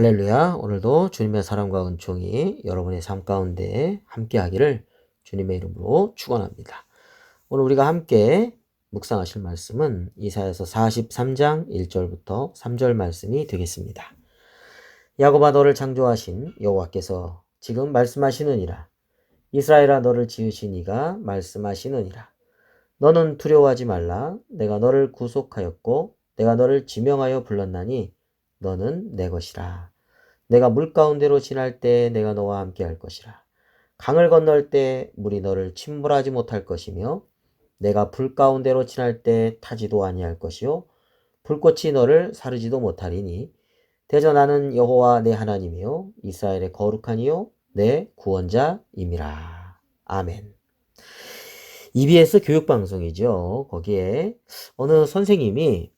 할렐루야. 오늘도 주님의 사랑과 은총이 여러분의 삶 가운데 함께하기를 주님의 이름으로 축원합니다. 오늘 우리가 함께 묵상하실 말씀은 이사야서 43장 1절부터 3절 말씀이 되겠습니다. 야곱아, 너를 창조하신 여호와께서 지금 말씀하시느니라. 이스라엘아, 너를 지으신 이가 말씀하시느니라. 너는 두려워하지 말라. 내가 너를 구속하였고 내가 너를 지명하여 불렀나니 너는 내 것이라. 내가 물 가운데로 지날 때 내가 너와 함께 할 것이라. 강을 건널 때 물이 너를 침몰하지 못할 것이며 내가 불 가운데로 지날 때 타지도 아니할 것이요 불꽃이 너를 사르지도 못하리니 대저 나는 여호와 내 하나님이요 이스라엘의 거룩한 이요 내 구원자임이라. 아멘. EBS 교육방송이죠. 거기에 어느 선생님이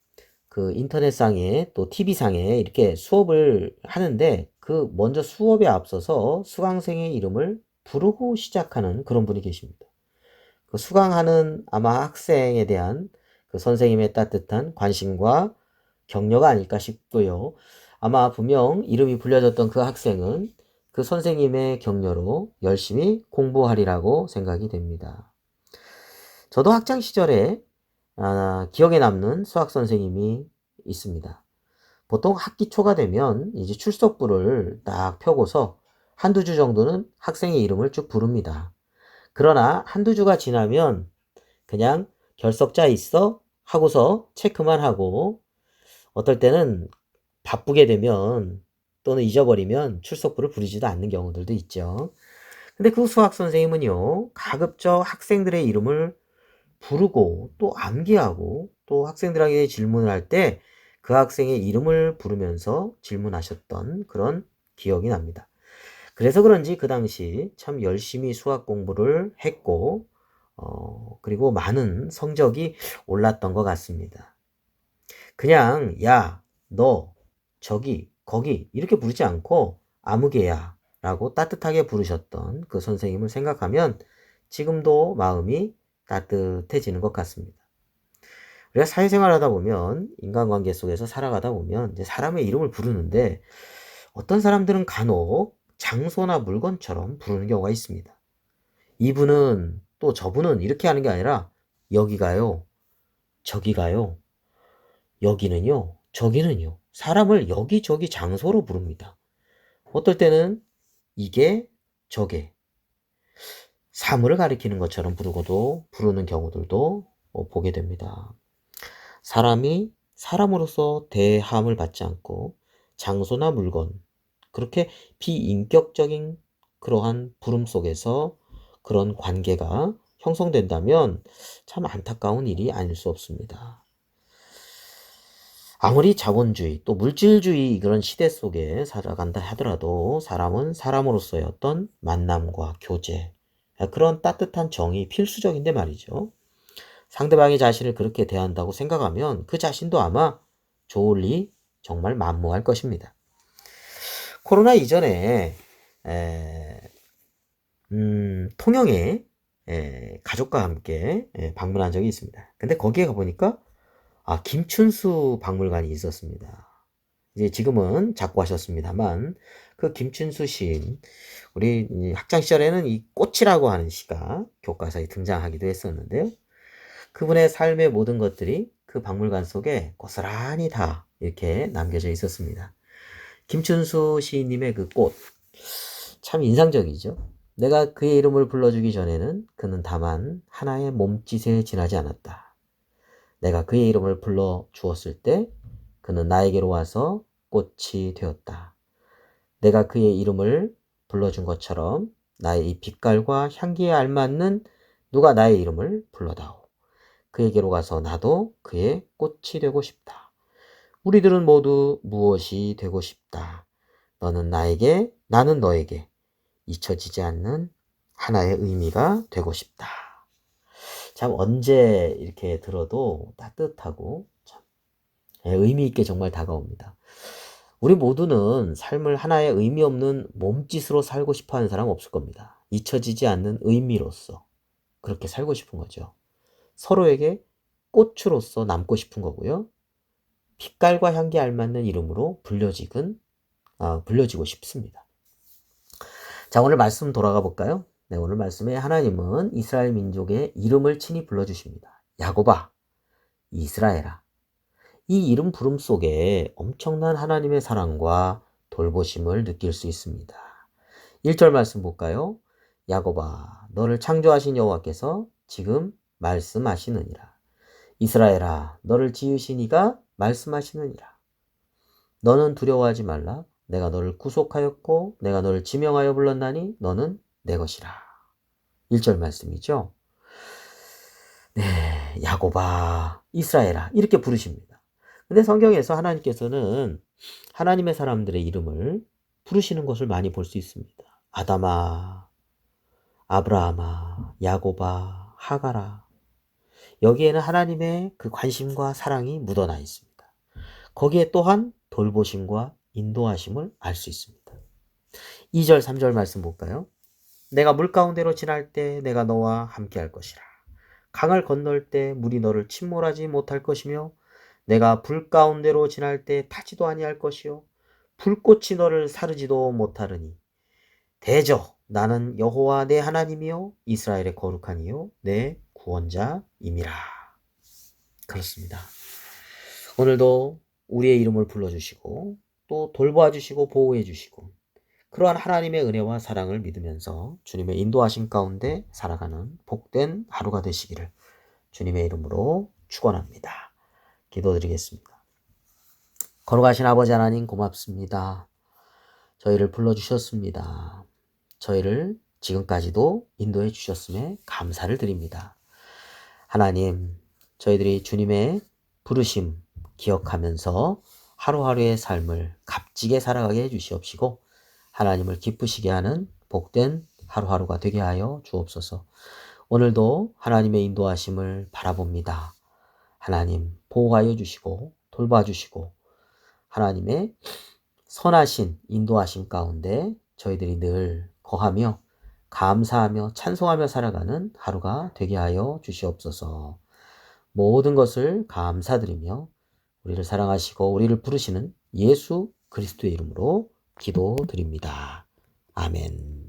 그 인터넷상에 또 TV상에 이렇게 수업을 하는데 그 먼저 수업에 앞서서 수강생의 이름을 부르고 시작하는 그런 분이 계십니다. 그 수강하는 아마 학생에 대한 그 선생님의 따뜻한 관심과 격려가 아닐까 싶고요. 아마 분명 이름이 불려졌던 그 학생은 그 선생님의 격려로 열심히 공부하리라고 생각이 됩니다. 저도 학창 시절에 기억에 남는 수학 선생님이 있습니다. 보통 학기 초가 되면 이제 출석부를 딱 펴고서 한두 주 정도는 학생의 이름을 쭉 부릅니다. 그러나 한두 주가 지나면 그냥 결석자 있어? 하고서 체크만 하고 어떨 때는 바쁘게 되면 또는 잊어버리면 출석부를 부르지도 않는 경우들도 있죠. 근데 그 수학 선생님은요, 가급적 학생들의 이름을 부르고 또 암기하고 또 학생들에게 질문을 할 때 그 학생의 이름을 부르면서 질문하셨던 그런 기억이 납니다. 그래서 그런지 그 당시 참 열심히 수학 공부를 했고 그리고 많은 성적이 올랐던 것 같습니다. 그냥 야, 너, 저기, 거기 이렇게 부르지 않고 아무개야 라고 따뜻하게 부르셨던 그 선생님을 생각하면 지금도 마음이 따뜻해지는 것 같습니다. 우리가 사회생활 하다 보면 인간관계 속에서 살아가다 보면 이제 사람의 이름을 부르는데 어떤 사람들은 간혹 장소나 물건처럼 부르는 경우가 있습니다. 이분은 또 저분은 이렇게 하는 게 아니라 여기 가요, 저기 가요, 여기는요, 저기는요. 사람을 여기저기 장소로 부릅니다. 어떨 때는 이게 저게 사물을 가리키는 것처럼 부르는 경우들도 보게 됩니다. 사람이 사람으로서 대함을 받지 않고 장소나 물건, 그렇게 비인격적인 그러한 부름 속에서 그런 관계가 형성된다면 참 안타까운 일이 아닐 수 없습니다. 아무리 자본주의 또 물질주의 그런 시대 속에 살아간다 하더라도 사람은 사람으로서의 어떤 만남과 교제, 그런 따뜻한 정이 필수적인데 말이죠. 상대방이 자신을 그렇게 대한다고 생각하면 그 자신도 아마 좋을 리 정말 만무할 것입니다. 코로나 이전에 통영에 가족과 함께 방문한 적이 있습니다. 근데 거기에 가보니까 김춘수 박물관이 있었습니다. 이제 지금은 작고하셨습니다만 그 김춘수 시인, 우리 학창 시절에는 이 꽃이라고 하는 시가 교과서에 등장하기도 했었는데요. 그분의 삶의 모든 것들이 그 박물관 속에 고스란히 다 이렇게 남겨져 있었습니다. 김춘수 시인님의 그 꽃, 참 인상적이죠. 내가 그의 이름을 불러주기 전에는 그는 다만 하나의 몸짓에 지나지 않았다. 내가 그의 이름을 불러 주었을 때 그는 나에게로 와서 꽃이 되었다. 내가 그의 이름을 불러준 것처럼 나의 이 빛깔과 향기에 알맞는 누가 나의 이름을 불러다오. 그에게로 가서 나도 그의 꽃이 되고 싶다. 우리들은 모두 무엇이 되고 싶다. 너는 나에게, 나는 너에게 잊혀지지 않는 하나의 의미가 되고 싶다. 참 언제 이렇게 들어도 따뜻하고 참 의미 있게 정말 다가옵니다. 우리 모두는 삶을 하나의 의미 없는 몸짓으로 살고 싶어 하는 사람 없을 겁니다. 잊혀지지 않는 의미로서 그렇게 살고 싶은 거죠. 서로에게 꽃으로서 남고 싶은 거고요. 빛깔과 향기 알맞는 이름으로 불려지근 불려지고 싶습니다. 자, 오늘 말씀 돌아가 볼까요? 네, 오늘 말씀에 하나님은 이스라엘 민족의 이름을 친히 불러주십니다. 야곱아, 이스라엘아. 이 이름 부름 속에 엄청난 하나님의 사랑과 돌보심을 느낄 수 있습니다. 1절 말씀 볼까요? 야곱아, 너를 창조하신 여호와께서 지금 말씀하시느니라. 이스라엘아, 너를 지으신 이가 말씀하시느니라. 너는 두려워하지 말라. 내가 너를 구속하였고 내가 너를 지명하여 불렀나니 너는 내 것이라. 1절 말씀이죠. 네, 야곱아, 이스라엘아 이렇게 부르십니다. 근데 성경에서 하나님께서는 하나님의 사람들의 이름을 부르시는 것을 많이 볼 수 있습니다. 아담아, 아브라함아, 야곱아, 하가라. 여기에는 하나님의 그 관심과 사랑이 묻어나 있습니다. 거기에 또한 돌보심과 인도하심을 알 수 있습니다. 2절, 3절 말씀 볼까요? 내가 물 가운데로 지날 때 내가 너와 함께 할 것이라. 강을 건널 때 물이 너를 침몰하지 못할 것이며 내가 불 가운데로 지날 때 타지도 아니할 것이요 불꽃이 너를 사르지도 못하르니 대저 나는 여호와 내 하나님이요 이스라엘의 거룩한 이요 내 구원자임이라. 그렇습니다. 오늘도 우리의 이름을 불러주시고 또 돌보아주시고 보호해주시고 그러한 하나님의 은혜와 사랑을 믿으면서 주님의 인도하심 가운데 살아가는 복된 하루가 되시기를 주님의 이름으로 축원합니다. 기도드리겠습니다. 거룩하신 아버지 하나님 고맙습니다. 저희를 불러주셨습니다. 저희를 지금까지도 인도해 주셨음에 감사를 드립니다. 하나님, 저희들이 주님의 부르심 기억하면서 하루하루의 삶을 값지게 살아가게 해주시옵시고 하나님을 기쁘시게 하는 복된 하루하루가 되게 하여 주옵소서. 오늘도 하나님의 인도하심을 바라봅니다. 하나님 보호하여 주시고 돌봐 주시고 하나님의 선하신 인도하심 가운데 저희들이 늘 거하며 감사하며 찬송하며 살아가는 하루가 되게 하여 주시옵소서. 모든 것을 감사드리며 우리를 사랑하시고 우리를 부르시는 예수 그리스도의 이름으로 기도드립니다. 아멘.